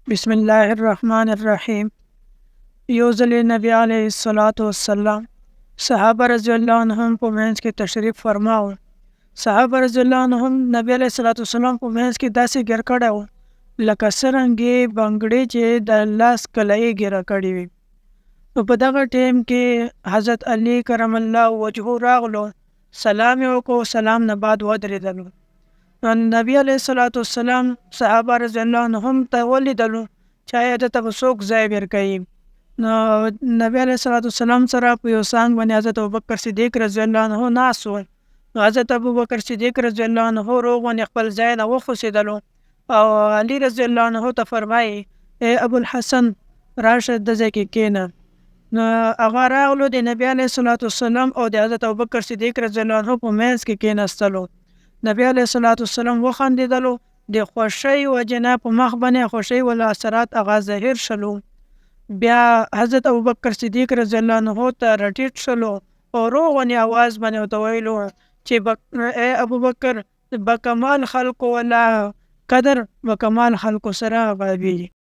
بسم الله الرحمن الرحیم. یو ځل یې نبی علیه الصلاۃ والسلام صحابه رضی الله عنهم په منځ کې تشریف فرماو. صحابه رضی الله عنهم نبی علیه الصلاۃ والسلام په منځ کې داسې ګیر کړی و لکه څرنګې بنګړې چې د لاس کلۍ ګیره کړې وي. نو په دغه ټیم کې حضرت علی کرم الله وجهه راغلو، سلام یې وکړو، سلام نه بعد ودرېدلو. نو نبی علیه الصلاۃ والسلام صحابه رضی الله عنهم ته ولیدلو چې آیا دته به څوک ځای ورکوي. نو نبی علیه الصلاۃ والسلام سره په یو څانګ باندې حضرت ابوبکر صدیق رضی الله عنه ناست و. نو حضرت ابوبکر صدیق رضی الله عنه روغ باندې خپل ځای نه وخوځېدلو او علي رضی الله عنه ته فرمایي ای ابوالحسن راشه د ځای کې کښېنه. نو هغه راغلو د نبی علیه الصلاۃ والسلام او د حضرت ابوبکر صدیق رضی الله عنه په منځ کې کښېنستلو. نبی علیه الصلاۃ والسلام وخندېدلو، د خوښۍ وجې نه په مخ باندې خوښۍ ولا اثرات هغه ظاهر شلو. بیا حضرت ابوبکر صدیق رضی الله عنه ته راټیټ شلو او روغ غونې اواز باندې ورته ویلو چې ای ابوبکر بکمال خلقو ولا قدر بکمال خلقو سره غابېږي.